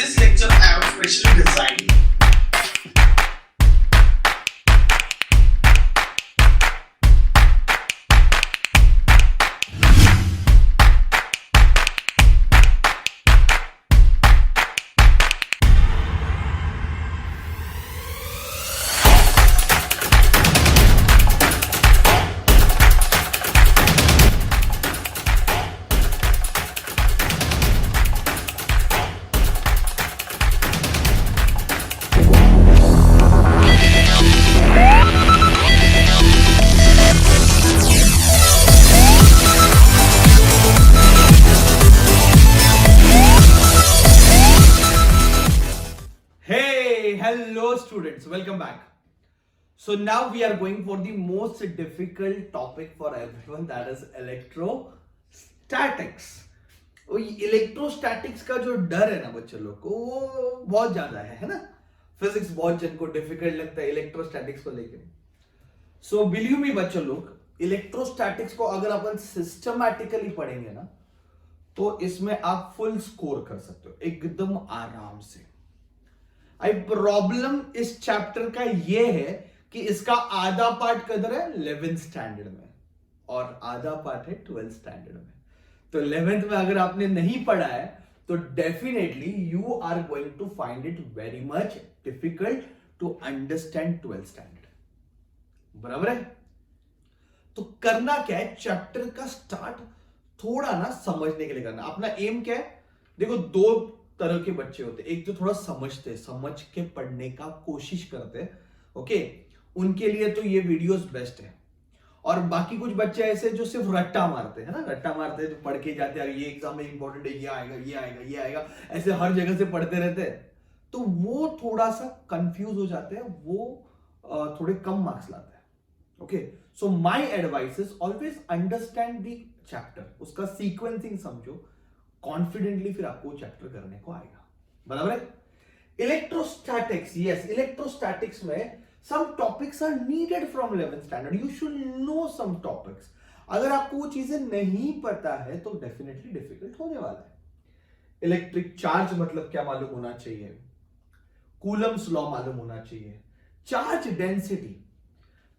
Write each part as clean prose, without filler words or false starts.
This lecture I have specially designed. Hey, hello students, welcome back. So now we are going for the most difficult topic for everyone, that is electrostatics. Electrostatics का जो डर है ना बच्चे लोग को वो बहुत ज्यादा है ना. फिजिक्स बहुत जन को डिफिकल्ट लगता है इलेक्ट्रोस्टैटिक्स को लेके. सो बिलीव मी बच्चे लोग, इलेक्ट्रोस्टैटिक्स को अगर अपन सिस्टमैटिकली पढ़ेंगे ना तो इसमें आप फुल स्कोर कर सकते हो एकदम आराम से. आई प्रॉब्लम इस चैप्टर का ये है कि इसका आधा पार्ट किधर है 11th स्टैंडर्ड में और आधा पार्ट है 12th स्टैंडर्ड में. तो 11th में अगर आपने नहीं पढ़ा है तो definitely you are going to find it very much difficult to understand 12th standard. बराबर है. तो करना क्या है, चैप्टर का स्टार्ट थोड़ा ना समझने के लिए करना. अपना एम क्या है, देखो दो तरह के बच्चे होते हैं. एक जो थोड़ा समझते, समझ के पढ़ने का कोशिश करते हैं, ओके, उनके लिए तो ये वीडियोस बेस्ट है. और बाकी कुछ बच्चे ऐसे जो सिर्फ रट्टा मारते हैं ना, रट्टा मारते हैं, जो पढ़ के जाते हैं ये एग्जाम में इंपॉर्टेंट है, ये आएगा ये आएगा ये आएगा, ऐसे हर जगह से पढ़ते रहते हैं, तो वो थोड़ा सा कंफ्यूज हो जाते हैं, वो थोड़े कम मार्क्स लाते हैं. Okay, so my advice is always understand the chapter, उसका सीक्वेंसिंग समझो, कॉन्फिडेंटली फिर आपको चैप्टर करने को आएगा. बराबर है. इलेक्ट्रोस्टैटिक्स, यस, इलेक्ट्रोस्टैटिक्स में some topics are needed from 11th standard. You should know some topics. अगर आपको वो चीजें नहीं पता है तो डेफिनेटली डिफिकल्ट होने वाला है. इलेक्ट्रिक चार्ज मतलब क्या मालूम होना चाहिए, कूलम्स लॉ मालूम होना चाहिए, चार्ज डेंसिटी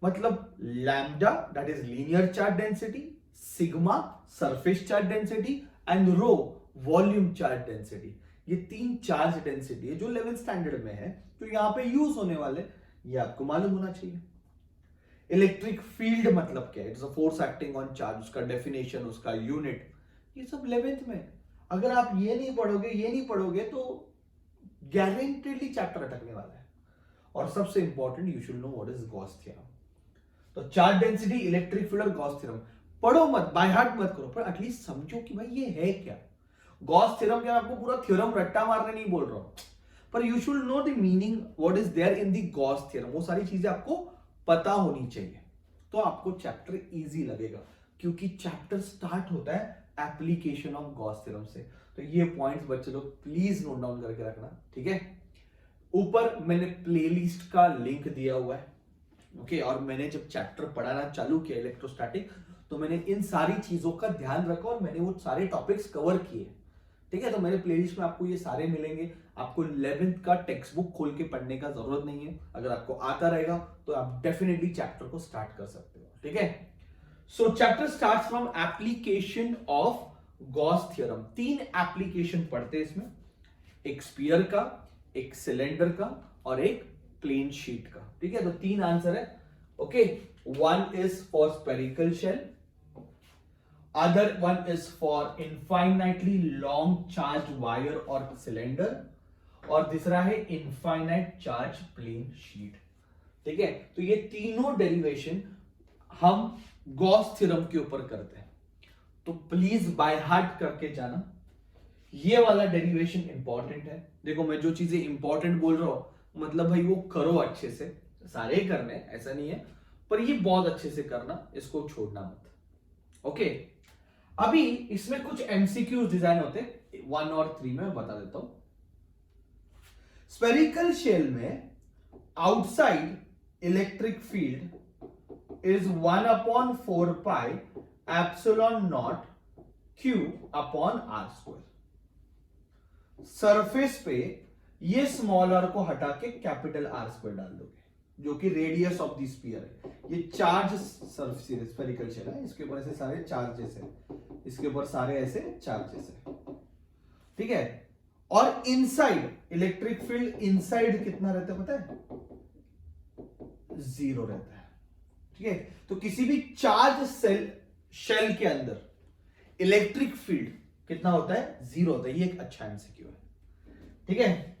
मतलब lambda that is linear charge density, sigma surface charge density and rho volume charge density. ये तीन चार्ज डेंसिटी है जो 11th स्टैंडर्ड में है, जो यहां पे यूज होने वाले, ये आपको मालूम होना चाहिए. इलेक्ट्रिक फील्ड मतलब क्या है, it's a force acting on charge, उसका डेफिनेशन, उसका यूनिट, ये सब 11th में. अगर आप ये नहीं पढ़ोगे तो गारंटेडली चैप्टर अटकने वाला है. और सबसे important, you should know what is Gauss theorem. तो चार्ज डेंसिटी, इलेक्ट्रिक फील्ड और गॉस थ्योरम पढ़ो मत, बाय हार्ट मत करो, पर एटलीस्ट समझो कि भाई ये है क्या. गॉस थ्योरम क्या, आपको पूरा थ्योरम रट्टा मारने नहीं बोल रहा हूं, पर you should know the meaning, what is there in the Gauss theorem. वो सारी चीजें आपको पता होनी चाहिए, तो आपको चैप्टर इजी लगेगा, क्योंकि चैप्टर स्टार्ट होता है एप्लीकेशन ऑफ गॉस थ्योरम से. तो ये पॉइंट्स बच्चे लोग प्लीज नोट डाउन करके रखना, ठीक है. ऊपर मैंने प्लेलिस्ट का लिंक दिया हुआ है, ओके. और मैंने जब चैप्टर पढ़ाना चालू किया इलेक्ट्रोस्टैटिक, तो मैंने इन सारी चीजों का ध्यान रखा और मैंने वो सारे टॉपिक्स कवर किए, ठीक है. तो मेरे प्लेलिस्ट में आपको ये सारे मिलेंगे. आपको 11th का टेक्स्ट बुक खोल के पढ़ने का जरूरत नहीं है. अगर आपको आता रहेगा तो आप डेफिनेटली चैप्टर को स्टार्ट कर सकते हो, ठीक है. सो chapter starts from application of Gauss theorem. तीन एप्लीकेशन पढ़ते हैं इसमें, एक स्फीयर का, एक सिलेंडर का और एक प्लेन शीट का, ठीक है. तो तीन आंसर है, okay. One is for spherical shell, other one is for infinitely long charge wire or cylinder, और तीसरा है infinite charge plane sheet, ठीक है. तो ये तीनों डेरिवेशन हम गॉस थ्योरम के ऊपर करते हैं, तो प्लीज बाय हार्ट करके जाना. ये वाला डेरिवेशन इंपॉर्टेंट है. देखो मैं जो चीजें इंपॉर्टेंट बोल रहा हूं मतलब भाई वो करो अच्छे से, सारे करने ऐसा नहीं है, पर ये बहुत अच्छे से करना, इसको छोड़ना मत, ओके. अभी इसमें कुछ एमसीक्यूज डिजाइन होते हैं, 1 और 3 में बता देता हूं. स्फेरिकल शेल में outside electric field is 1/4 pi epsilon not Q upon R square. Surface पे ये स्मॉल आर को हटा के कैपिटल आर स्क्वायर डाल दोगे, जो कि रेडियस ऑफ द स्फीयर है। ये चार्ज स्फेरिकल शेल है, इसके ऊपर ऐसे सारे चार्जेस है, इसके ऊपर सारे ऐसे चार्जेस है, ठीक है। और इनसाइड इलेक्ट्रिक फील्ड इनसाइड कितना रहता है पता है? 0 रहता है, ठीक है। तो किसी भी चार्ज शेल के अंदर इलेक्ट्रिक फील्ड कितना होता है? 0 होता है। ये एक अच्छा एमसीक्यू है, ठीक है।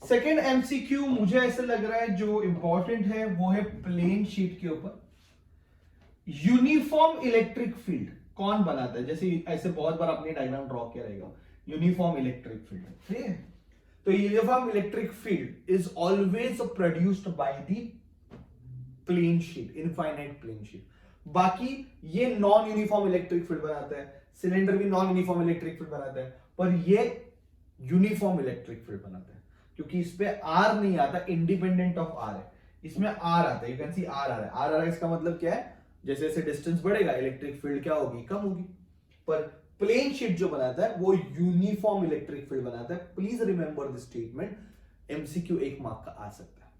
सेकेंड एमसीक्यू मुझे ऐसा लग रहा है जो इंपॉर्टेंट है वो है प्लेन शीट के ऊपर यूनिफॉर्म इलेक्ट्रिक फील्ड कौन बनाता है? जैसे ऐसे बहुत बार आपने डायग्राम ड्रॉ किया रहेगा, यूनिफॉर्म इलेक्ट्रिक फील्ड, ठीक है। तो uniform electric field is always produced by the plane sheet, infinite plane sheet. बाकी ये नॉन यूनिफॉर्म इलेक्ट्रिक फील्ड बनाता है, सिलेंडर भी नॉन यूनिफॉर्म इलेक्ट्रिक फील्ड बनाता है, पर ये यूनिफॉर्म इलेक्ट्रिक फील्ड बनाता है क्योंकि इस पे आर नहीं आता, इंडिपेंडेंट ऑफ आर है, इसमें आर आता है। यू कैन सी आर आ रहा है, आर आ रहा है, इसका मतलब क्या है? जैसे जैसे डिस्टेंस बढ़ेगा इलेक्ट्रिक फील्ड क्या होगी? कम होगी। पर प्लेन शीट जो बनाता है वो यूनिफॉर्म इलेक्ट्रिक फील्ड बनाता है। Please remember this statement, MCQ 1 mark का आ सकता है,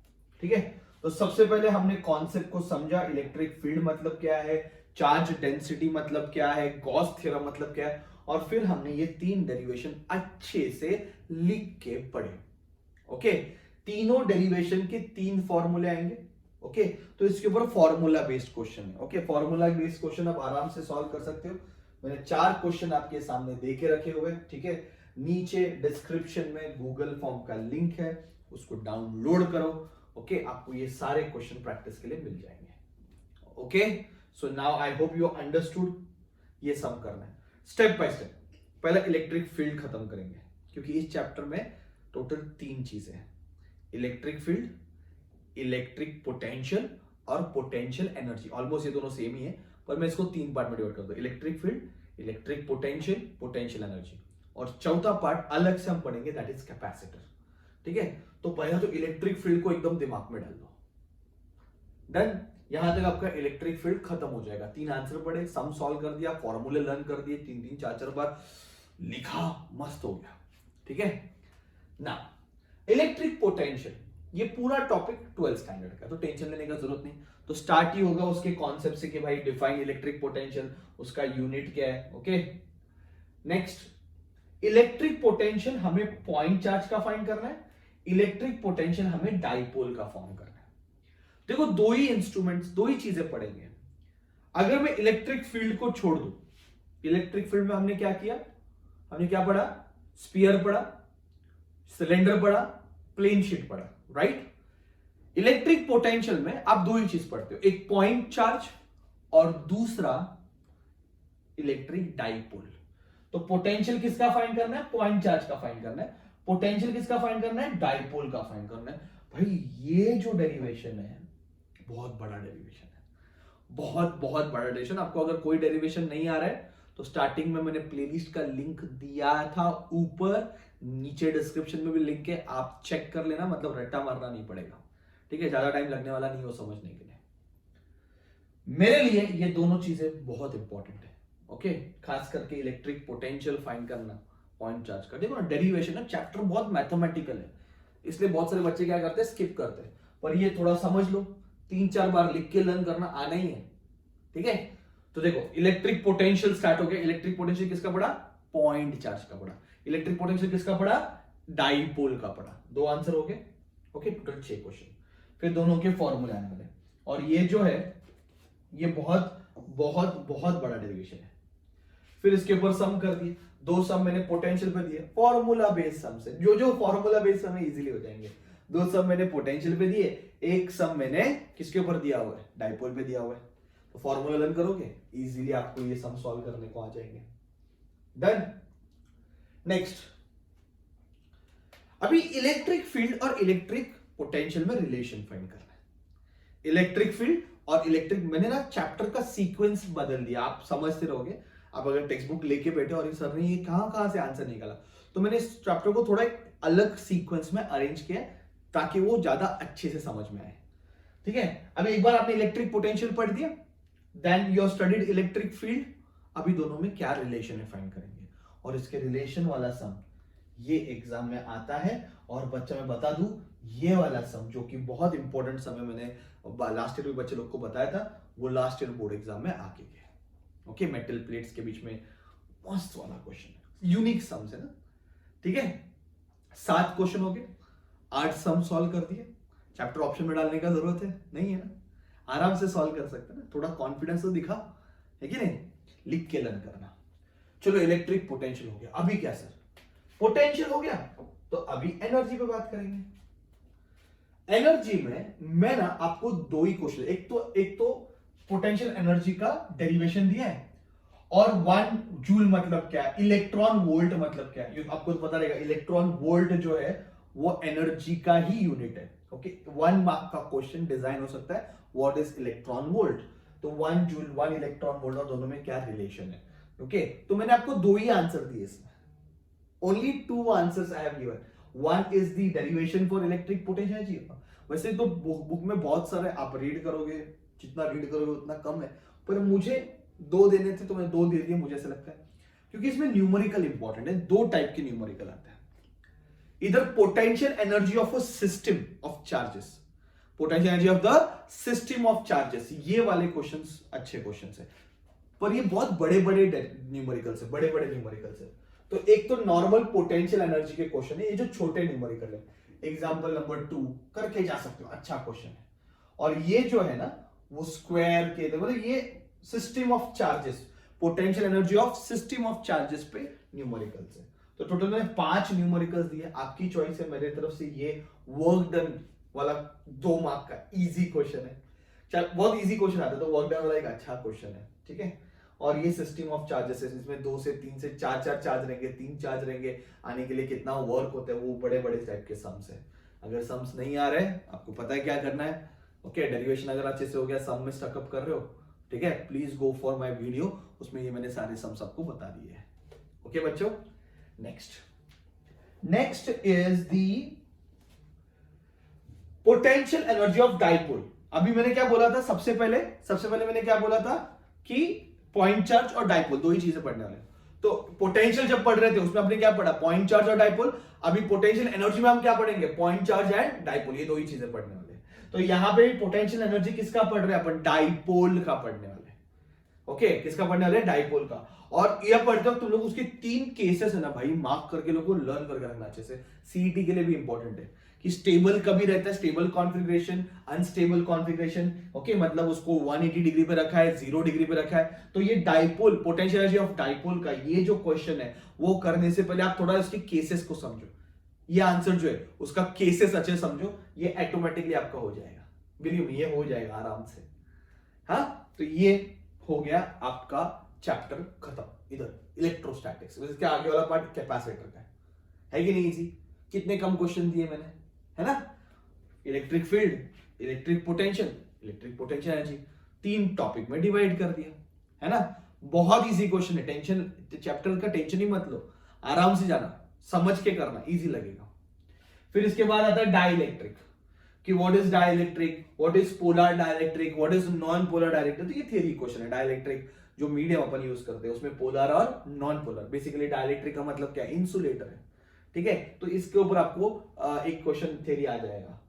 ठीक है। तो सबसे पहले हमने कॉन्सेप्ट को समझा, इलेक्ट्रिक फील्ड मतलब क्या है, चार्ज डेंसिटी मतलब क्या है, गॉस थ्योरम मतलब क्या है, और फिर हमने ये 3 डेरिवेशन अच्छे से लिख के पढ़े। ओके, तीनों डेरिवेशन के 3 फॉर्मूले आएंगे। ओके, तो इसके ऊपर फॉर्मूला बेस्ड क्वेश्चन है। ओके, फॉर्मूला बेस्ड क्वेश्चन आप आराम से सॉल्व कर सकते हो। मैंने 4 क्वेश्चन आपके सामने दे के रखे हुए, ठीक है। नीचे डिस्क्रिप्शन में गूगल फॉर्म का लिंक है, उसको डाउनलोड करो। ओके, आपको ये सारे क्वेश्चन प्रैक्टिस के लिए मिल जाएंगे। Okay, so now I hope you understood. ये सम करना है स्टेप बाय स्टेप। पहले इलेक्ट्रिक फील्ड खत्म करेंगे क्योंकि इस चैप्टर में टोटल 3 चीजें हैं, इलेक्ट्रिक फील्ड, इलेक्ट्रिक पोटेंशियल और पोटेंशियल एनर्जी। ऑलमोस्ट ये दोनों सेम ही है, पर मैं इसको 3 पार्ट में डिवाइड कर दूं, electric field, electric potential, potential energy, और चौथा पार्ट अलग से हम पढ़ेंगे, दैट इज कैपेसिटर, ठीक है। तो पहले तो इलेक्ट्रिक फील्ड को एकदम दिमाग में डाल दो। डन, यहां तक आपका इलेक्ट्रिक फील्ड खत्म हो जाएगा। 3 आंसर पढ़े, सम सॉल्व कर दिया, फॉर्मूले लर्न कर दिए, 3-3 4-4 बार लिखा, मस्त हो गया, ठीक है ना। इलेक्ट्रिक पोटेंशियल, ये पूरा टॉपिक 12th स्टैंडर्ड का, तो टेंशन लेने का जरूरत नहीं। तो स्टार्ट ही होगा उसके कॉन्सेप्ट से कि भाई डिफाइन इलेक्ट्रिक पोटेंशियल, उसका यूनिट क्या है। ओके, नेक्स्ट, इलेक्ट्रिक पोटेंशियल हमें पॉइंट चार्ज का फाइंड करना है, इलेक्ट्रिक पोटेंशियल हमें डाइपोल का फॉर्म करना है। देखो, 2 ही इंस्ट्रूमेंट्स, 2 ही चीजें पढ़ेंगे। अगर मैं इलेक्ट्रिक फील्ड को छोड़ दूं, इलेक्ट्रिक फील्ड में हमने क्या किया? हमने क्या पढ़ा? स्फीयर पढ़ा, सिलेंडर पढ़ा, प्लेन शीट पढ़ा, राइट। इलेक्ट्रिक पोटेंशियल में आप 2 ही चीज पढ़ते हो, एक पॉइंट चार्ज और दूसरा इलेक्ट्रिक डाइपोल। तो पोटेंशियल किसका फाइंड करना है? पॉइंट चार्ज का फाइंड करना है। पोटेंशियल किसका फाइंड करना है? डाइपोल का फाइंड करना है। भाई ये जो डेरिवेशन है बहुत बड़ा डेरिवेशन है, बहुत बहुत बड़ा डेरिवेशन। आपको अगर कोई डेरिवेशन नहीं आ रहा है तो स्टार्टिंग में मैंने प्लेलिस्ट का लिंक दिया था ऊपर, नीचे डिस्क्रिप्शन में भी लिंक है, आप चेक कर लेना। मतलब रट्टा मारना नहीं पड़ेगा, ठीक है, ज्यादा टाइम लगने वाला नहीं हो समझने के लिए। मेरे लिए ये दोनों चीजें बहुत इंपॉर्टेंट है। ओके, खास करके इलेक्ट्रिक पोटेंशियल फाइंड करना, पॉइंट चार्ज का। देखो ना, डेरिवेशन है, चैप्टर बहुत मैथमेटिकल है, इसलिए बहुत सारे बच्चे क्या करते हैं? स्किप करते हैं। पर ये थोड़ा समझ लो, 3-4 बार लिख के लर्न करना आना ही है, ठीक है। तो देखो, इलेक्ट्रिक पोटेंशियल स्टार्ट हो गया। इलेक्ट्रिक पोटेंशियल किसका पढ़ा? पॉइंट चार्ज का पढ़ा। इलेक्ट्रिक पोटेंशियल किसका पढ़ा? डाइपोल का पढ़ा। 2 आंसर हो गए। ओके, टोटल 6 क्वेश्चन, फिर दोनों के फॉर्मूले आने वाले। और ये जो है ये बहुत बहुत बहुत बड़ा डेरिवेशन है। फिर इसके ऊपर सम कर दिए, 2 सम मैंने पोटेंशियल पे दिए, फॉर्मूला बेस्ड सम से, जो फॉर्मूला बेस्ड सम है इजीली हो जाएंगे। 2 सम मैंने पोटेंशियल पे दिए, 1 सम मैंने किसके ऊपर दिया हुआ है? डाइपोल पे दिया हुआ है। तो फॉर्मूला लर्न करोगे, इजीली आपको ये सम सॉल्व करने को आ जाएंगे। डन। नेक्स्ट, अभी इलेक्ट्रिक फील्ड और इलेक्ट्रिक पोटेंशियल में रिलेशन फाइंड करना है। इलेक्ट्रिक फील्ड और इलेक्ट्रिक, मैंने ना चैप्टर का सीक्वेंस बदल दिया, आप समझते रहोगे। आप अगर टेक्स्ट बुक लेके बैठे और सर ने ये कहां से आंसर निकाला, तो मैंने इस चैप्टर को थोड़ा एक अलग सीक्वेंस में अरेंज किया ताकि वो ज्यादा अच्छे से समझ में आए, ठीक है। अभी एक बार आपने इलेक्ट्रिक पोटेंशियल पढ़ दिया, then you studied electric field. अभी दोनों में क्या रिलेशन है फाइंड करेंगे, और इसके रिलेशन वाला सम ये एग्जाम में आता है। और बच्चा मैं बता दूं, ये वाला सम जो कि बहुत इंपॉर्टेंट सम है, मैंने लास्ट ईयर भी बच्चे लोग को बताया था, वो लास्ट ईयर बोर्ड एग्जाम में आके गया। ओके, मेटल प्लेट्स के बीच में मस्त वाला क्वेश्चन है, यूनिक सम्स है ना। ठीक है, 7 क्वेश्चन हो गए, 8 सम सॉल्व कर दिए। चैप्टर ऑप्शन में डालने का जरूरत है नहीं है ना, आराम से सॉल्व कर सकते हैं ना। थोड़ा कॉन्फिडेंस तो दिखा, है कि नहीं, लिख के लर्न करना। चलो इलेक्ट्रिक पोटेंशियल हो गया, अभी क्या सर, पोटेंशियल हो गया, तो अभी एनर्जी पे बात करेंगे। एनर्जी में मैं ना आपको 2 ही क्वेश्चन, एक तो पोटेंशियल एनर्जी का डेरिवेशन दिया है, और 1 जूल मतलब क्या है, इलेक्ट्रॉन वोल्ट मतलब क्या है, आपको तो पता रहेगा। इलेक्ट्रॉन वोल्ट जो है वो एनर्जी का ही यूनिट है। ओके, 1 मार्क का क्वेश्चन डिजाइन हो सकता है, व्हाट इज इलेक्ट्रॉन वोल्ट, तो 1 जूल 1 इलेक्ट्रॉन वोल्ट, और दोनों में क्या रिलेशन है। ओके, तो मैंने आपको 2 ही आंसर दिए इसमें, only 2 answers I have given. 1 is the derivation for electric potential. वैसे तो बुक में बहुत सारे आप रीड करोगे, जितना रीड करोगे उतना कम है, पर मुझे 2 देने थे तो मैं 2 दे दिए, मुझे ऐसा लगता है, क्योंकि इसमें न्यूमेरिकल इंपॉर्टेंट है। 2 टाइप के न्यूमेरिकल आते हैं, इधर potential energy of a system of charges, potential energy of the system of charges, ये वाले क्वेश्चंस अच्छे क्वेश्चंस है, पर ये बहुत बड़े बड़े न्यूमेरिकल्स है, बड़े बड़े न्यूमेरिकल्स है। तो एक तो नॉर्मल पोटेंशियल एनर्जी के क्वेश्चन है, ये जो छोटे न्यूमेरिकल है, एग्जांपल नंबर 2 करके जा सकते हो, अच्छा क्वेश्चन है। और ये जो है ना वो स्क्वायर के, मतलब ये system of charges, potential energy of system of charges पे न्यूमेरिकल्स है। तो टोटल मैंने 5 न्यूमेरिकल्स दिए, आपकी चॉइस है। मेरे तरफ से ये वर्क डन वाला 2 मार्क का इजी क्वेश्चन है, चल बहुत इजी क्वेश्चन आता है, तो वर्क डन वाला एक अच्छा क्वेश्चन है। ठीक है, और ये सिस्टम ऑफ चार्जेस है, इसमें 2 से 3 से 4 चार्ज रहेंगे, 3 चार्ज रहेंगे, आने के लिए कितना वर्क होता है, वो बड़े बड़े टाइप के सम्स है। अगर सम्स नहीं आ रहे, आपको पता है क्या करना है। ओके, डेरिवेशन अगर अच्छे से हो गया, सम में स्टकअप कर रहे हो, ठीक है, please go for my video, उसमें ये मैंने सारे सम्स आपको बता दिए हैं। ओके बच्चों, next is the potential energy of dipole. अभी मैंने क्या बोला था, सबसे पहले मैंने क्या बोला था कि पॉइंट चार्ज और डाइपोल 2 ही चीजें पढ़ने वाले। तो पोटेंशियल जब पढ़ रहे थे उसमें आपने क्या पढ़ा, पॉइंट चार्ज और डाइपोल। अभी पोटेंशियल एनर्जी में हम क्या पढ़ेंगे, पॉइंट चार्ज एंड डाइपोल, ये 2 ही चीजें पढ़ने वाले। तो यहां पे पोटेंशियल एनर्जी किसका पढ़ रहे हैं अपन, डाइपोल का पढ़ने वाले। ओके, किसका पढ़ने वाले, डाइपोल का। और यह पढ़ते हो तुम लोग उसके 3 केसेस है ना भाई, मार्क करके लोगों को लर्न करके रखना अच्छे से, सीईटी के लिए भी इंपॉर्टेंट है कि स्टेबल कभी रहता है, stable configuration, unstable configuration. Okay, मतलब उसको 180 डिग्री पे रखा है, 0 डिग्री पे रखा है। तो ये dipole, potential energy of dipole का ये जो क्वेश्चन है, वो करने से पहले आप थोड़ा उसके केसेस को समझो। ये आंसर जो है उसका केसेस अच्छे समझो, ये ऑटोमेटिकली आपका हो जाएगा, बिलीव मी, ये हो जाएगा आराम से। हाँ, तो ये हो गया आपका चैप्टर खत्म। इधर इलेक्ट्रोस्टैटिक्स, इसके आगे वाला पार्ट कैपेसिटर का है कि नहीं इजी, कितने कम क्वेश्चन दिए मैंने, है ना। Electric field, electric potential energy, 3 topic में डिवाइड कर दिया, है ना। बहुत इजी क्वेश्चन है, टेंशन चैप्टर का टेंशन ही मत लो, आराम से जाना, समझ के करना, इजी लगेगा। फिर इसके बाद आता है डाइलेक्ट्रिक, कि what is dielectric, what is polar dielectric, what is non polar dielectric. तो ये थियरी क्वेश्चन है। डाइलेक्ट्रिक जो मीडियम अपन यूज करते हैं उसमें पोलर और नॉन पोलर, बेसिकली डाइलेक्ट्रिक का मतलब क्या है, इंसुलेटर है। ठीक है, तो इसके ऊपर आपको एक क्वेश्चन थियरी आ जाएगा।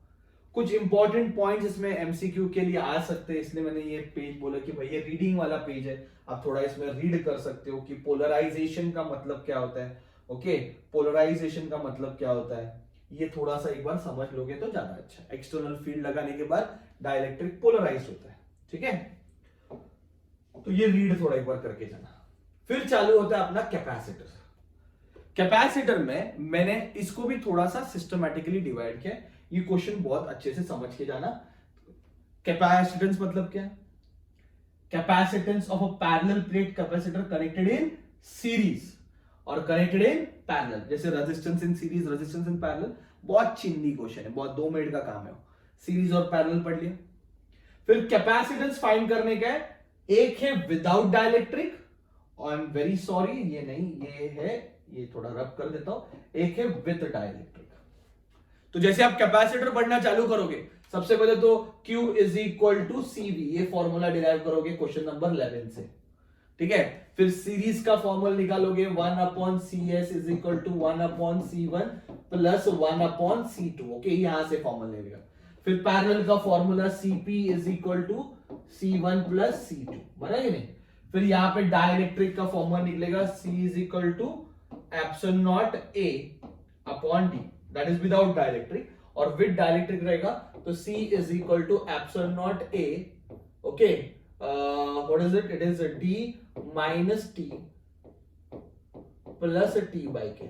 कुछ इंपॉर्टेंट पॉइंट्स इसमें एमसीक्यू के लिए आ सकते हैं, इसलिए मैंने ये पेज बोला कि भाई ये रीडिंग वाला पेज है, आप थोड़ा इसमें रीड कर सकते हो कि पोलराइजेशन का मतलब क्या होता है। ओके, पोलराइजेशन का मतलब क्या होता है, ये थोड़ा सा एक बार समझ लोगे तो ज्यादा अच्छा। एक्सटर्नल फील्ड लगाने के बाद डाइलेक्ट्रिक पोलराइज होता है। ठीक है, तो ये रीड थोड़ा एक बार करके जाना। फिर चालू होता है अपना कैपेसिटर। कैपेसिटर में मैंने इसको भी थोड़ा सा सिस्टमैटिकली डिवाइड किया, ये क्वेश्चन बहुत अच्छे से समझ के जाना। कैपेसिटेंस मतलब क्या, capacitance of a parallel plate capacitor connected in series और कनेक्टेड इन पैरेलल, जैसे resistance in series, resistance in parallel, बहुत चिंदी क्वेश्चन है, बहुत 2 मिनट का काम है। सीरीज और पैरेलल पढ़ लिया। फिर कैपेसिटेंस फाइंड करने का है, एक है without dielectric, I am very sorry ये नहीं, ये है, ये थोड़ा रब कर देता हूं, एक है विद डाइलेक्ट्रिक। तो जैसे आप कैपेसिटर पढ़ना चालू करोगे, सबसे पहले तो Q is equal to CV, ये फॉर्मूला डिराइव करोगे क्वेश्चन नंबर 11 से। ठीक है। फिर सीरीज का फॉर्मूला निकालोगे 1/CS is equal to 1/C1 plus 1/C2। Okay, यहां से फॉर्मूला लेगा। फिर पैरेलल का formula CP is equal to C1 plus C2, बना कि नहीं। फिर यहाँ पे डाइलेक्ट्रिक का फॉर्मूला निकलेगा C is equal to epsilon naught A upon D, that is without dielectric, और विद डाइलेक्ट्रिक रहेगा तो C is equal to epsilon naught A, okay, what is it, it is D minus T plus T by K।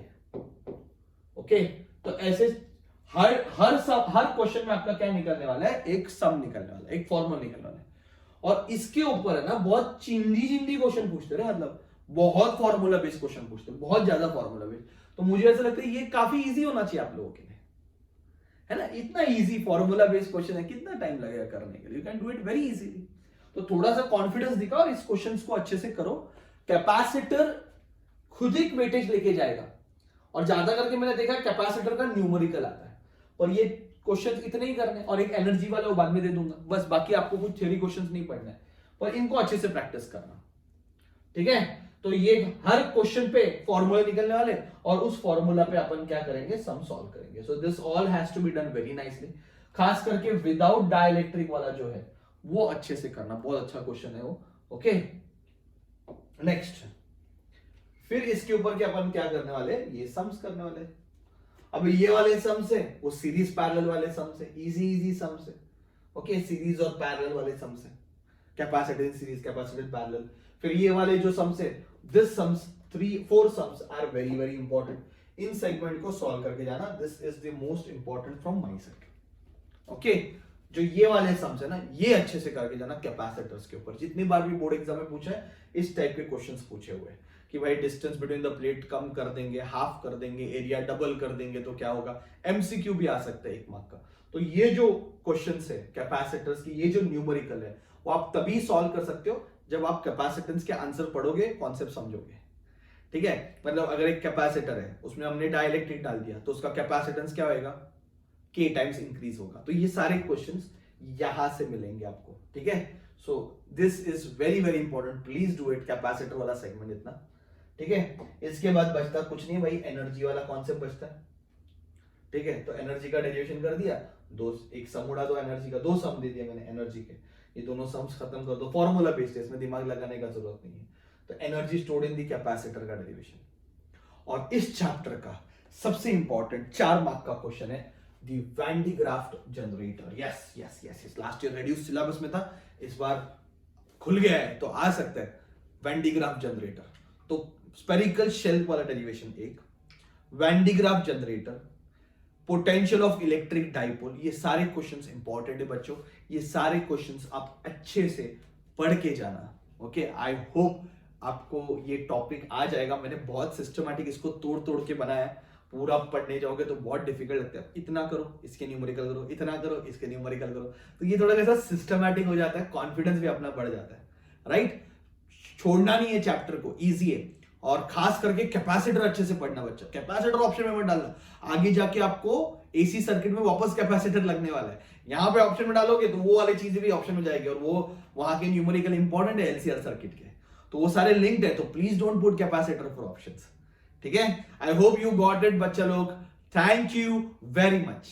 Okay, तो ऐसे हर question में आपका क्या निकलने वाला है, एक सम निकलने वाला है, एक फॉर्मूला निकलने वाला है। और इसके ऊपर है ना बहुत चिंदी क्वेश्चन पूछते रहे, मतलब बहुत फॉर्मूला बेस्ड क्वेश्चन पूछते हैं, बहुत ज्यादा फॉर्मूला बेस्ड। तो मुझे ऐसा लगता है ये काफी इजी होना चाहिए आप लोगों के लिए, है ना। इतना इजी फॉर्मूला बेस्ड क्वेश्चन है, कितना टाइम लगेगा करने के लिए, you can do it very easily. तो थोड़ा सा कॉन्फिडेंस दिखाओ और इस क्वेश्चन को अच्छे से करो। कैपेसिटर खुद एक वेटेज लेके जाएगा, और ज्यादा करके मैंने देखा कैपेसिटर का न्यूमेरिकल आता है, और ये क्वेश्चंस इतने ही करने, और एक एनर्जी वाला वो बाद में दे दूंगा बस। बाकी आपको कुछ थ्योरी क्वेश्चंस नहीं पढ़ना है, पर इनको अच्छे से प्रैक्टिस करना, ठीक है। तो ये हर क्वेश्चन पे फॉर्मूला निकलने वाले, और उस फॉर्मूला पे अपन क्या करेंगे, सम सॉल्व करेंगे। So this all has to be done very nicely. खास करके विदाउट डाइलेक्ट्रिक वाला जो है वो अच्छे से करना, बहुत अच्छा क्वेश्चन है वो। ओके, नेक्स्ट, फिर इसके ऊपर क्या अपन क्या करने वाले, ये सम्स करने वाले। अब ये वाले सम्स है वो सीरीज पैरेलल वाले सम्स है, इजी सम्स है। ओके, सीरीज और पैरेलल वाले सम्स है, कैपेसिटर सीरीज, कैपेसिटर पैरेलल। फिर ये वाले जो सम्स है, this sums 3-4 sums are very very important. इन सेगमेंट को सॉल्व करके जाना, this is the most important from my side. Okay, जो ये वाले सम्स है ना, ये अच्छे से करके जाना कैपेसिटर्स के ऊपर। जितनी बार भी बोर्ड एग्जाम में पूछा है, इस टाइप के क्वेश्चंस पूछे हुए हैं कि भाई डिस्टेंस बिटवीन द प्लेट कम कर देंगे, हाफ कर देंगे, एरिया डबल कर देंगे तो क्या होगा। एमसीक्यू भी आ सकता है 1 मार्क का। तो ये जो क्वेश्चंस है कैपेसिटर्स की, ये जो न्यूमेरिकल है, वो आप तभी सॉल्व कर सकते हो जब आप कैपेसिटेंस के आंसर पढ़ोगे, कॉन्सेप्ट समझोगे, ठीक है। मतलब अगर एक कैपेसिटर है, उसमें हमने डाइलेक्ट्रिक डाल दिया, तो उसका कैपेसिटेंस क्या होगा, K टाइम्स इंक्रीज होगा। तो ये सारे क्वेश्चंस यहां से मिलेंगे आपको, ठीक है। So this is very very important, please do it, capacitor वाला सेगमेंट इतना, ठीक है। इसके बाद बचता कुछ नहीं भाई, एनर्जी वाला कॉन्सेप्ट बचता है, ठीक है। तो एनर्जी का डेरिवेशन कर दिया, एक सम उड़ा दो एनर्जी का, 2 सम दे दिया मैंने एनर्जी के, ये दोनों सम्स खत्म कर दो, फॉर्मूला बेस्ड है, इसमें दिमाग लगाने का जरूरत नहीं है। तो energy stored in the capacitor का डेरिवेशन। और इस चैप्टर का सबसे इंपॉर्टेंट 4 मार्क का क्वेश्चन है the Van de Graaff generator. Yes yes yes, last year reduce syllabus में था, इस बार खुल गया है तो आ सकता है। वैन डी ग्राफ्ट जनरेटर, तो स्पेरिकल शेल वाला डेरिवेशन एक, Van de Graaff generator, potential of electric dipole, ये सारे क्वेश्चंस इंपॉर्टेंट है बच्चों। ये सारे क्वेश्चंस आप अच्छे से पढ़ के जाना। ओके, आई होप आपको ये टॉपिक आ जाएगा। मैंने बहुत सिस्टमैटिक इसको तोड़ के बनाया है। पूरा पढ़ने जाओगे तो बहुत डिफिकल्ट लगता है। इतना करो, इसके न्यूमेरिकल करो, इतना करो, इसके न्यूमेरिकल करो, तो ये थोड़ा सा सिस्टमैटिक हो जाता है, कॉन्फिडेंस भी अपना बढ़ जाता है, राइट। छोड़ना नहीं है चैप्टर को, इजी है। और खास करके कैपेसिटर अच्छे से पढ़ना बच्चा, कैपेसिटर ऑप्शन में मत डालना, आगे जाके आपको एसी सर्किट में वापस कैपेसिटर लगने वाला है। यहाँ पे ऑप्शन में डालोगे तो वो वाली चीजें भी ऑप्शन में जाएगी, और वो वहां के न्यूमेरिकल इंपॉर्टेंट है एलसीआर सर्किट के, तो वो सारे लिंक्ड है। तो please don't put capacitor for options, ठीक है। I hope you got it बच्चा लोग, थैंक यू वेरी मच।